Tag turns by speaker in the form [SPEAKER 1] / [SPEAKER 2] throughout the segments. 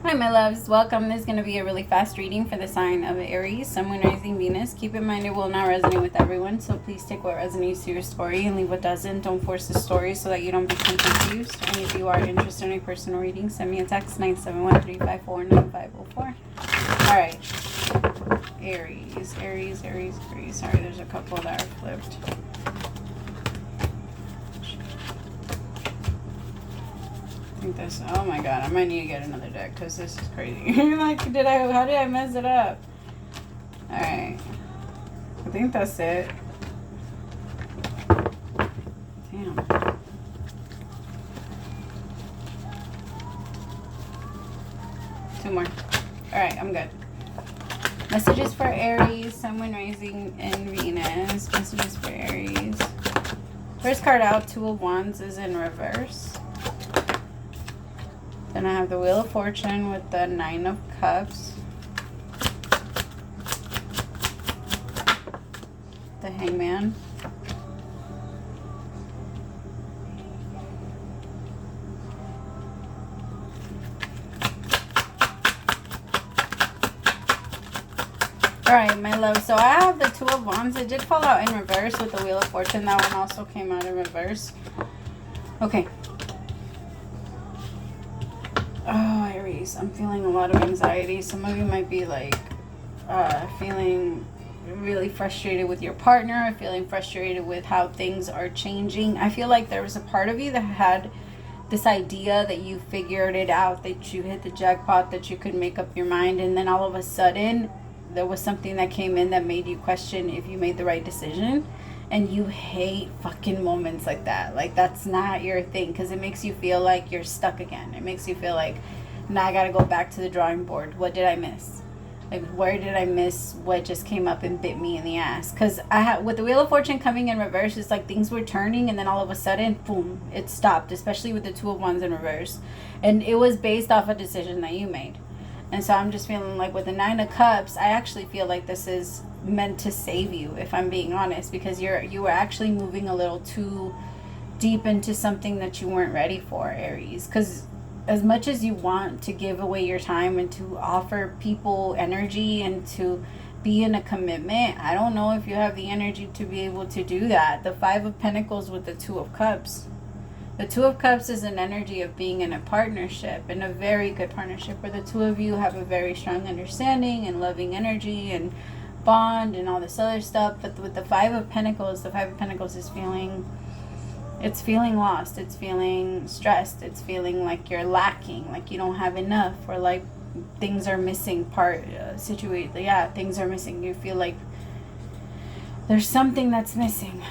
[SPEAKER 1] Hi my loves, welcome. This is going to be a really fast reading for the sign of Aries, Sun, Moon, Rising, Venus. Keep in mind it will not resonate with everyone, so please take what resonates to your story and leave what doesn't. Don't force the story so that you don't become confused. And if you are interested in a personal reading, send me a text 971-354-9504. Alright, Aries. Sorry, there's a couple that are flipped. Oh my god, I might need to get another deck because this is crazy. Like, how did I mess it up? Alright. I think that's it. Damn. Two more. Alright, I'm good. Messages for Aries, Sun, Moon, Rising, and Venus. Messages for Aries. First card out, Two of Wands, is in reverse. Then I have the Wheel of Fortune with the Nine of Cups. The Hangman. Alright, my love. So I have the Two of Wands. It did fall out in reverse with the Wheel of Fortune. That one also came out in reverse. Okay. Oh, Aries, I'm feeling a lot of anxiety. Some of you might be like feeling really frustrated with your partner, or feeling frustrated with how things are changing. I feel like there was a part of you that had this idea that you figured it out, that you hit the jackpot, that you could make up your mind, and then all of a sudden there was something that came in that made you question if you made the right decision. And you hate fucking moments like that. Like, that's not your thing, because it makes you feel like you're stuck again. It makes you feel like, now I gotta go back to the drawing board. What did I miss? Like, where did I miss what just came up and bit me in the ass? Because with the Wheel of Fortune coming in reverse, it's like things were turning, and then all of a sudden, boom, it stopped, especially with the Two of Wands in reverse. And it was based off a decision that you made. And so I'm just feeling like with the Nine of Cups, I actually feel like this is meant to save you, if I'm being honest, because you were actually moving a little too deep into something that you weren't ready for, Aries. Because as much as you want to give away your time and to offer people energy and to be in a commitment, I don't know if you have the energy to be able to do that. The Five of Pentacles with the Two of Cups. The Two of Cups is an energy of being in a partnership, in a very good partnership, where the two of you have a very strong understanding and loving energy and bond and all this other stuff. But with the Five of Pentacles, the Five of Pentacles is feeling lost, it's feeling stressed, it's feeling like you're lacking, like you don't have enough, or like things are missing things are missing. You feel like there's something that's missing.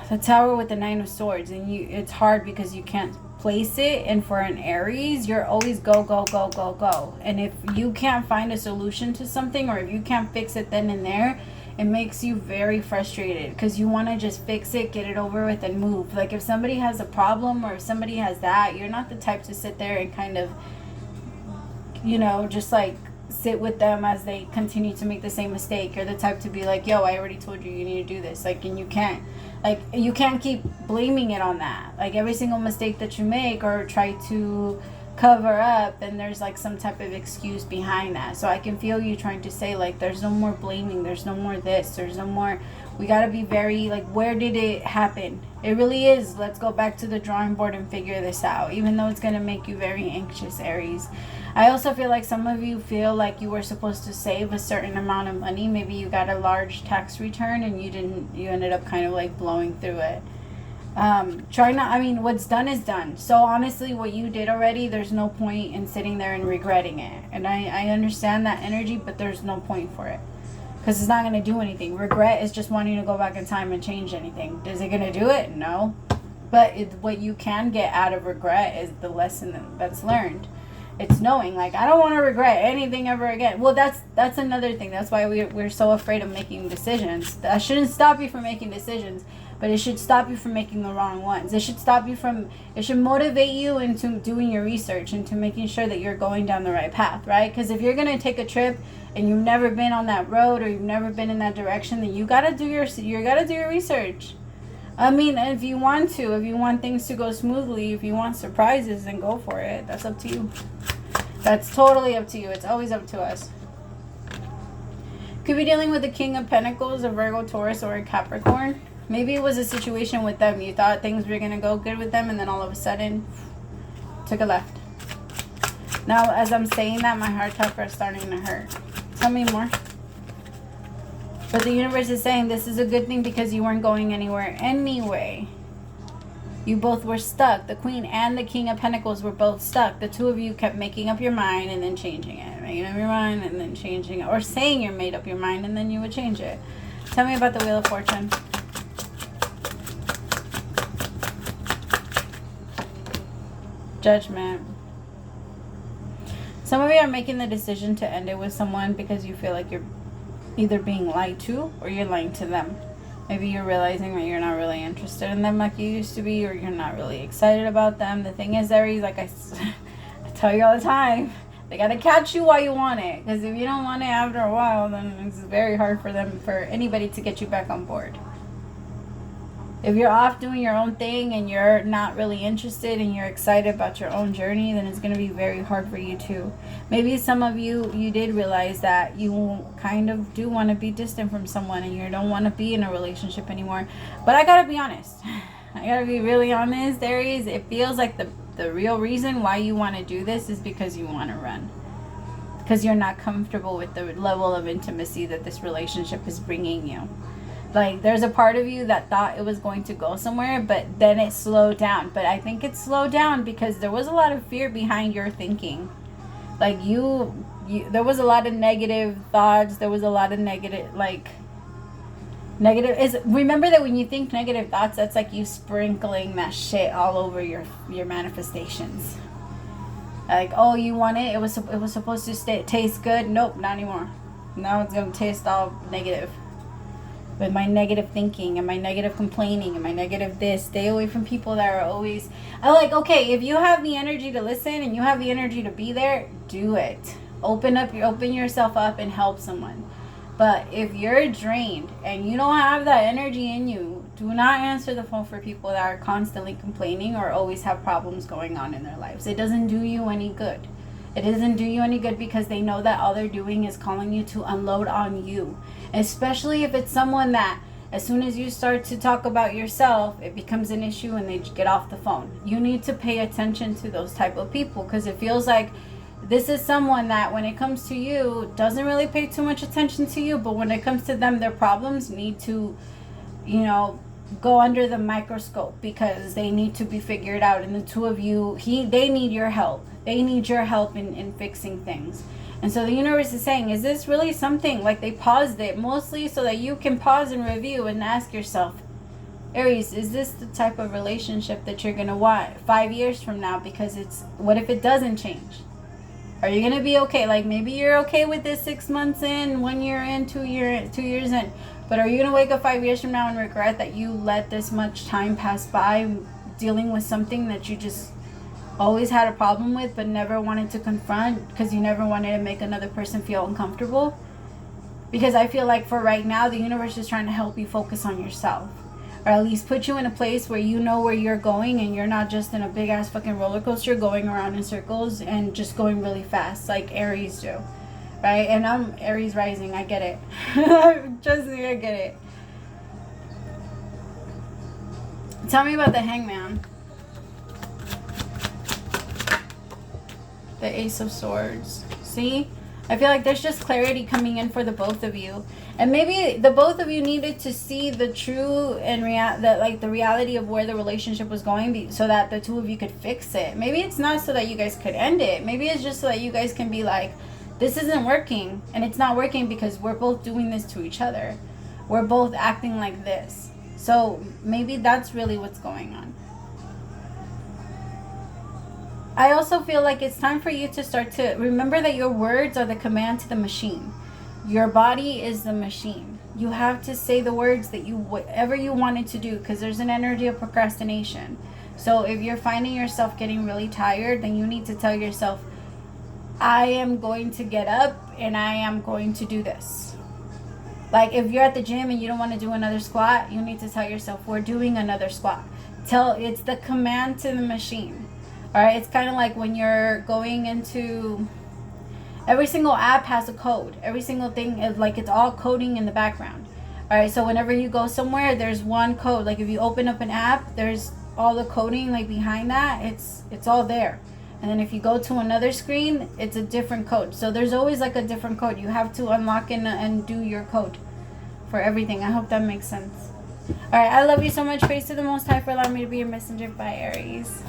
[SPEAKER 1] The Tower with the Nine of Swords, and it's hard because you can't place it. And for an Aries, you're always go. And if you can't find a solution to something, or if you can't fix it then and there, it makes you very frustrated because you want to just fix it, get it over with, and move. Like, if somebody has a problem, or if somebody has that, you're not the type to sit there and kind of, just like sit with them as they continue to make the same mistake. You're the type to be like, yo, I already told you need to do this. Like, and you can't keep blaming it on that. Like, every single mistake that you make or try to cover up, then there's like some type of excuse behind that. So I can feel you trying to say, like, there's no more blaming, there's no more this, there's no more, we got to be very like, where did it happen? It really is, let's go back to the drawing board and figure this out, even though it's going to make you very anxious, Aries. I also feel like some of you feel like you were supposed to save a certain amount of money. Maybe you got a large tax return and you ended up kind of like blowing through it. What's done is done. So honestly, what you did already, there's no point in sitting there and regretting it. And I understand that energy, but there's no point for it, because it's not going to do anything. Regret is just wanting to go back in time and change anything. Is it going to do it? No. But what you can get out of regret is the lesson that's learned. It's knowing, like, I don't want to regret anything ever again. Well, that's another thing. That's why we're so afraid of making decisions. That shouldn't stop you from making decisions, but it should stop you from making the wrong ones. It should motivate you into doing your research, into making sure that you're going down the right path, right? Because if you're going to take a trip and you've never been on that road, or you've never been in that direction, then you got to do your research. I mean, if you want things to go smoothly, if you want surprises, then go for it. That's up to you. That's totally up to you. It's always up to us. Could be dealing with the King of Pentacles, a Virgo, Taurus, or a Capricorn. Maybe it was a situation with them. You thought things were going to go good with them, and then all of a sudden, took a left. Now, as I'm saying that, my heart chakra is starting to hurt. Tell me more. But the universe is saying this is a good thing because you weren't going anywhere anyway. You both were stuck. The Queen and the King of Pentacles were both stuck. The two of you kept making up your mind and then changing it. Making up your mind and then changing it. Or saying you made up your mind and then you would change it. Tell me about the Wheel of Fortune. Judgment. Some of you are making the decision to end it with someone because you feel like you're either being lied to or you're lying to them. Maybe you're realizing that you're not really interested in them like you used to be, or you're not really excited about them. The thing is, Aries, like I tell you all the time, they got to catch you while you want it. Because if you don't want it after a while, then it's very hard for anybody to get you back on board. If you're off doing your own thing and you're not really interested and you're excited about your own journey, then it's going to be very hard for you too. Maybe some of you did realize that you kind of do want to be distant from someone and you don't want to be in a relationship anymore. But I got to be honest. I got to be really honest, Aries. It feels like the real reason why you want to do this is because you want to run. Because you're not comfortable with the level of intimacy that this relationship is bringing you. Like, there's a part of you that thought it was going to go somewhere, but then it slowed down. But I think it slowed down because there was a lot of fear behind your thinking. Like, there was a lot of negative thoughts. There was a lot of remember that when you think negative thoughts, that's like you sprinkling that shit all over your manifestations. Like, oh, you want it? It was supposed to taste good. Nope, not anymore. Now it's going to taste all negative. With my negative thinking and my negative complaining and my negative this. Stay away from people that are always... okay, if you have the energy to listen and you have the energy to be there, do it. Open yourself up and help someone. But if you're drained and you don't have that energy in you, do not answer the phone for people that are constantly complaining or always have problems going on in their lives. It doesn't do you any good. It doesn't do you any good because they know that all they're doing is calling you to unload on you. Especially if it's someone that as soon as you start to talk about yourself, it becomes an issue and they get off the phone. You need to pay attention to those type of people because it feels like this is someone that when it comes to you doesn't really pay too much attention to you, but when it comes to them, their problems need to, go under the microscope because they need to be figured out. And the two of you, they need your help. They need your help in fixing things. And so the universe is saying, is this really something? Like, they paused it mostly so that you can pause and review and ask yourself, Aries, is this the type of relationship that you're going to want 5 years from now? Because what if it doesn't change? Are you going to be okay? Like, maybe you're okay with this 6 months in, 1 year in, 2 years in. But are you going to wake up 5 years from now and regret that you let this much time pass by dealing with something that you just always had a problem with but never wanted to confront because you never wanted to make another person feel uncomfortable? Because I feel like for right now, the universe is trying to help you focus on yourself. Or at least put you in a place where you know where you're going and you're not just in a big ass fucking roller coaster going around in circles and just going really fast like Aries do. Right? And I'm Aries rising. I get it. Trust me, I get it. Tell me about the Hangman. The Ace of Swords. See? I feel like there's just clarity coming in for the both of you. And maybe the both of you needed to see the true and the reality of where the relationship was going so that the two of you could fix it. Maybe it's not so that you guys could end it. Maybe it's just so that you guys can be like, this isn't working. And it's not working because we're both doing this to each other. We're both acting like this. So maybe that's really what's going on. I also feel like it's time for you to start to remember that your words are the command to the machine. Your body is the machine. You have to say the words that whatever you wanted to do, because there's an energy of procrastination. So if you're finding yourself getting really tired, then you need to tell yourself, I am going to get up and I am going to do this. Like if you're at the gym and you don't want to do another squat, you need to tell yourself, we're doing another squat. It's the command to the machine. All right, it's kind of like when you're going into, every single app has a code. Every single thing is like, it's all coding in the background. All right, so whenever you go somewhere, there's one code. Like if you open up an app, there's all the coding like behind that. It's all there. And then if you go to another screen, it's a different code. So there's always like a different code. You have to unlock and do your code for everything. I hope that makes sense. All right, I love you so much. Praise to the Most High for allowing me to be your messenger. Bye, Aries.